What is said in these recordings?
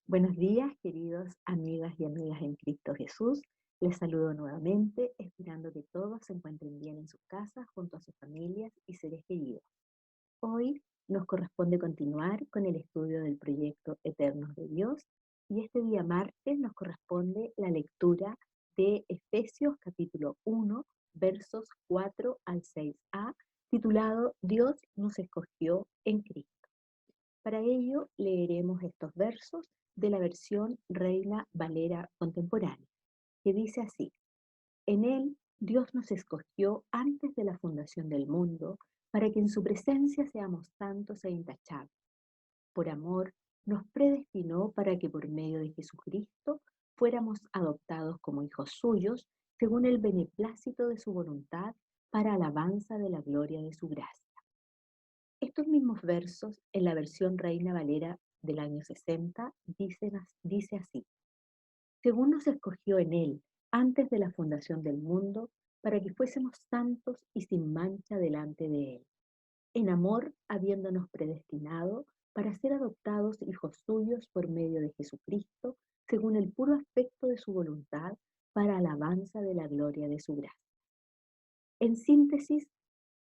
Buenos días, queridos amigas y amigas en Cristo Jesús. Les saludo nuevamente, esperando que todos se encuentren bien en sus casas, junto a sus familias y seres queridos. Hoy nos corresponde continuar con el estudio del proyecto Eternos de Dios y este día martes nos corresponde la lectura de Efesios capítulo 1, versos 4 al 6a, titulado Dios nos escogió en Cristo. Para ello leeremos estos versos de la versión Reina Valera contemporánea, que dice así: En Él Dios nos escogió antes de la fundación del mundo para que en su presencia seamos santos e intachables. Por amor nos predestinó para que por medio de Jesucristo fuéramos adoptados como hijos suyos según el beneplácito de su voluntad para alabanza de la gloria de su gracia. Estos mismos versos, en la versión Reina Valera del año 60, dice así: según nos escogió en Él antes de la fundación del mundo, para que fuésemos santos y sin mancha delante de Él, en amor habiéndonos predestinado para ser adoptados hijos suyos por medio de Jesucristo, según el puro afecto de su voluntad, para alabanza de la gloria de su gracia. En síntesis,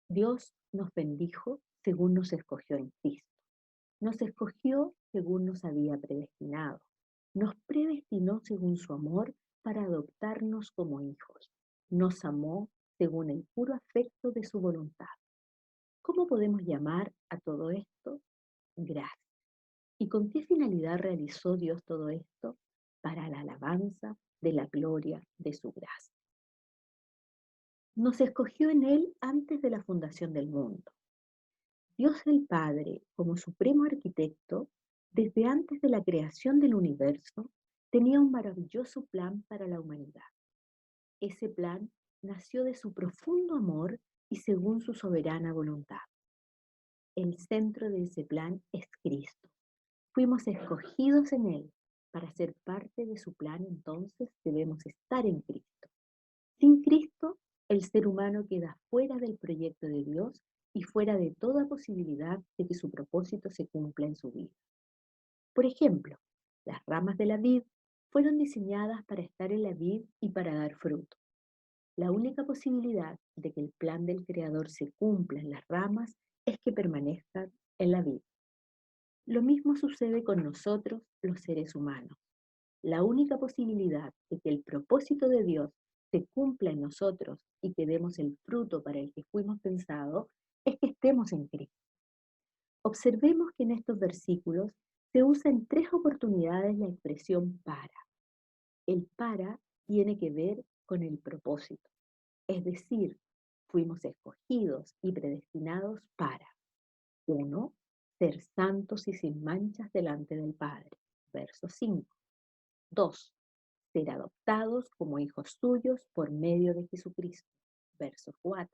Dios nos bendijo según nos escogió en Cristo. Nos escogió según nos había predestinado. Nos predestinó según su amor para adoptarnos como hijos. Nos amó según el puro afecto de su voluntad. ¿Cómo podemos llamar a todo esto? Gracia. ¿Y con qué finalidad realizó Dios todo esto? Para la alabanza de la gloria de su gracia. Nos escogió en Él antes de la fundación del mundo. Dios el Padre, como supremo arquitecto, desde antes de la creación del universo, tenía un maravilloso plan para la humanidad. Ese plan nació de su profundo amor y según su soberana voluntad. El centro de ese plan es Cristo. Fuimos escogidos en Él. Para ser parte de su plan, entonces, debemos estar en Cristo. Sin Cristo, el ser humano queda fuera del proyecto de Dios y fuera de toda posibilidad de que su propósito se cumpla en su vida. Por ejemplo, las ramas de la vid fueron diseñadas para estar en la vid y para dar fruto. La única posibilidad de que el plan del Creador se cumpla en las ramas es que permanezcan en la vid. Lo mismo sucede con nosotros, los seres humanos. La única posibilidad de que el propósito de Dios se cumpla en nosotros y que demos el fruto para el que fuimos pensados es que estemos en Cristo. Observemos que en estos versículos se usa en tres oportunidades la expresión para. El para tiene que ver con el propósito, es decir, fuimos escogidos y predestinados para: 1. Ser santos y sin manchas delante del Padre. Verso 5. 2. Ser adoptados como hijos suyos por medio de Jesucristo. Verso 4.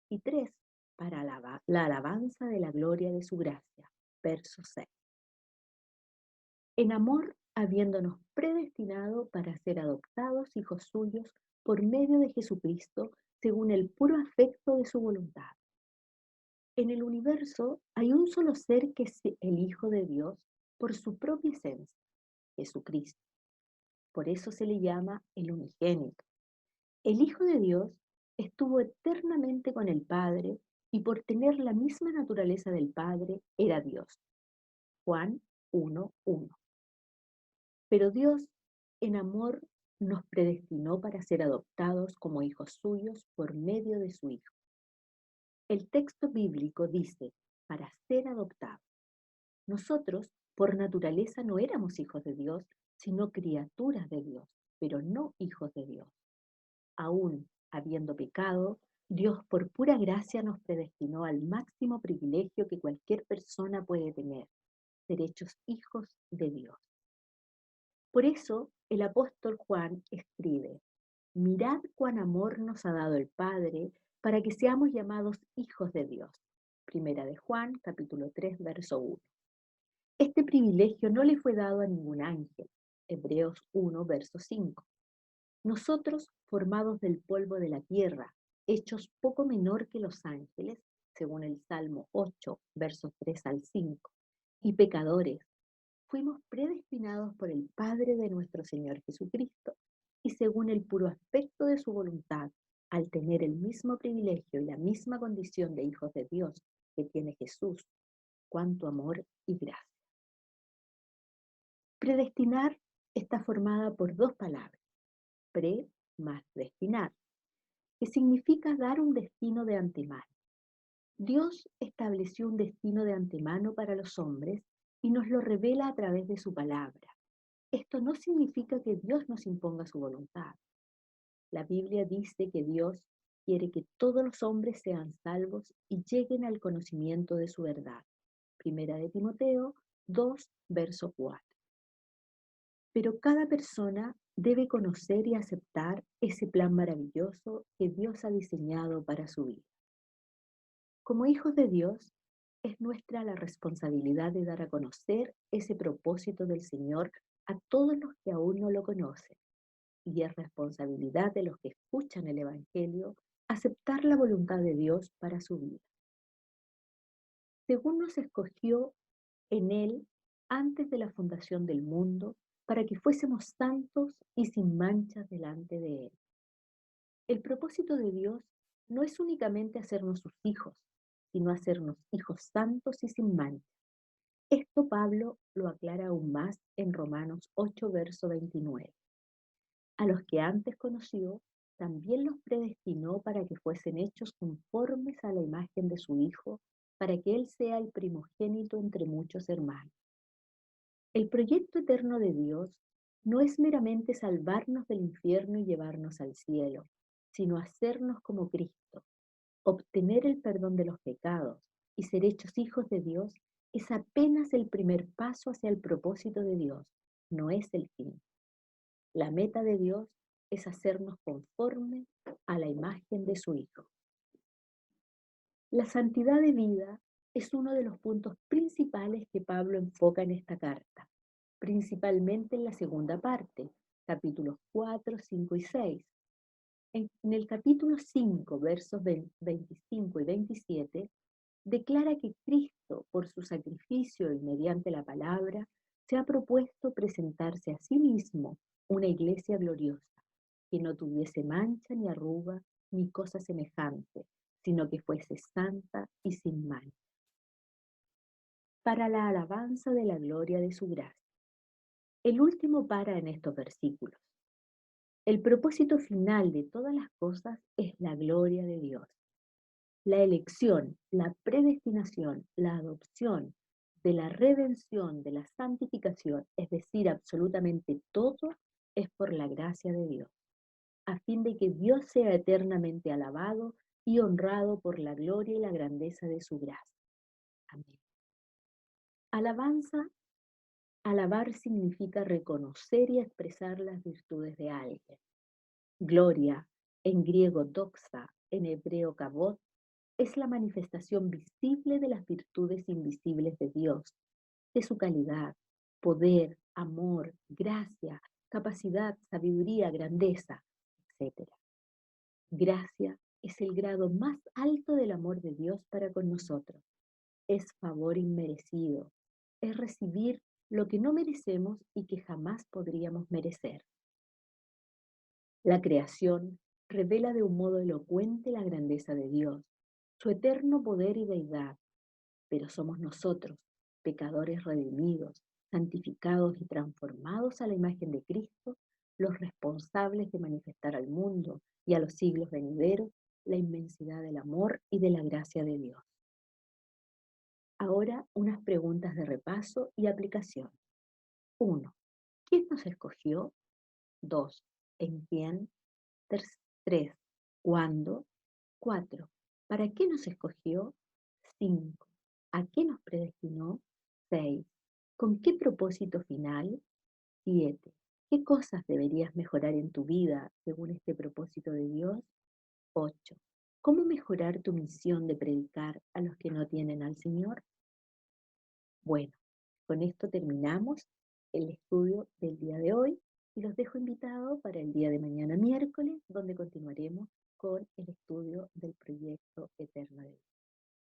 Y 3. Para la alabanza de la gloria de su gracia. Verso 6. En amor, habiéndonos predestinado para ser adoptados hijos suyos por medio de Jesucristo, según el puro afecto de su voluntad. En el universo hay un solo ser que es el Hijo de Dios por su propia esencia, Jesucristo. Por eso se le llama el unigénito. El Hijo de Dios estuvo eternamente con el Padre y por tener la misma naturaleza del Padre era Dios. Juan 1:1. Pero Dios, en amor, nos predestinó para ser adoptados como hijos suyos por medio de su Hijo. El texto bíblico dice, para ser adoptados. Nosotros, por naturaleza, no éramos hijos de Dios, sino criaturas de Dios, pero no hijos de Dios. Aún habiendo pecado, Dios por pura gracia nos predestinó al máximo privilegio que cualquier persona puede tener, ser hechos hijos de Dios. Por eso el apóstol Juan escribe: mirad cuán amor nos ha dado el Padre para que seamos llamados hijos de Dios. Primera de Juan, capítulo 3, verso 1. Este privilegio no le fue dado a ningún ángel. Hebreos 1, verso 5. Nosotros, formados del polvo de la tierra, hechos poco menor que los ángeles, según el Salmo 8, versos 3 al 5, y pecadores, fuimos predestinados por el Padre de nuestro Señor Jesucristo y según el puro aspecto de su voluntad, al tener el mismo privilegio y la misma condición de hijos de Dios que tiene Jesús, cuánto amor y gracia. Predestinar está formada por dos palabras, pre más destinar, que significa dar un destino de antemano. Dios estableció un destino de antemano para los hombres y nos lo revela a través de su palabra. Esto no significa que Dios nos imponga su voluntad. La Biblia dice que Dios quiere que todos los hombres sean salvos y lleguen al conocimiento de su verdad. Primera de Timoteo 2, verso 4. Pero cada persona debe conocer y aceptar ese plan maravilloso que Dios ha diseñado para su vida. Como hijos de Dios, es nuestra la responsabilidad de dar a conocer ese propósito del Señor a todos los que aún no lo conocen. Y es responsabilidad de los que escuchan el Evangelio aceptar la voluntad de Dios para su vida. Según nos escogió en Él antes de la fundación del mundo, para que fuésemos santos y sin manchas delante de Él. El propósito de Dios no es únicamente hacernos sus hijos, sino hacernos hijos santos y sin mancha. Esto Pablo lo aclara aún más en Romanos 8, verso 29. A los que antes conoció, también los predestinó para que fuesen hechos conformes a la imagen de su Hijo, para que Él sea el primogénito entre muchos hermanos. El proyecto eterno de Dios no es meramente salvarnos del infierno y llevarnos al cielo, sino hacernos como Cristo. Obtener el perdón de los pecados y ser hechos hijos de Dios es apenas el primer paso hacia el propósito de Dios, no es el fin. La meta de Dios es hacernos conforme a la imagen de su Hijo. La santidad de vida es uno de los puntos principales que Pablo enfoca en esta carta, principalmente en la segunda parte, capítulos 4, 5 y 6. En el capítulo 5, versos 25 y 27, declara que Cristo, por su sacrificio y mediante la palabra, se ha propuesto presentarse a sí mismo una iglesia gloriosa, que no tuviese mancha ni arruga ni cosa semejante, sino que fuese santa y sin mancha, para la alabanza de la gloria de su gracia. El último para en estos versículos. El propósito final de todas las cosas es la gloria de Dios. La elección, la predestinación, la adopción, de la redención, de la santificación, es decir, absolutamente todo, es por la gracia de Dios, a fin de que Dios sea eternamente alabado y honrado por la gloria y la grandeza de su gracia. Amén. Alabanza, alabar significa reconocer y expresar las virtudes de alguien. Gloria, en griego doxa, en hebreo kavod, es la manifestación visible de las virtudes invisibles de Dios, de su calidad, poder, amor, gracia, capacidad, sabiduría, grandeza, etc. Gracia es el grado más alto del amor de Dios para con nosotros. Es favor inmerecido, es recibir lo que no merecemos y que jamás podríamos merecer. La creación revela de un modo elocuente la grandeza de Dios, su eterno poder y deidad, pero somos nosotros, pecadores redimidos, santificados y transformados a la imagen de Cristo, los responsables de manifestar al mundo y a los siglos venideros la inmensidad del amor y de la gracia de Dios. Ahora unas preguntas de repaso y aplicación. 1. ¿Quién nos escogió? 2. ¿En quién? 3. ¿Cuándo? 4. ¿Para qué nos escogió? 5. ¿A qué nos predestinó? 6. ¿Con qué propósito final? 7. ¿Qué cosas deberías mejorar en tu vida según este propósito de Dios? 8. ¿Cómo mejorar tu misión de predicar a los que no tienen al Señor? Bueno, con esto terminamos el estudio del día de hoy y los dejo invitados para el día de mañana miércoles, donde continuaremos con el estudio del proyecto eterno de Dios.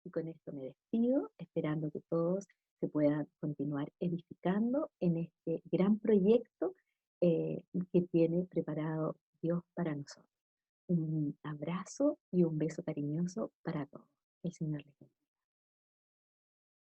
Y con esto me despido, esperando que todos se pueda continuar edificando en este gran proyecto que tiene preparado Dios para nosotros. Un abrazo y un beso cariñoso para todos. El Señor les bendiga.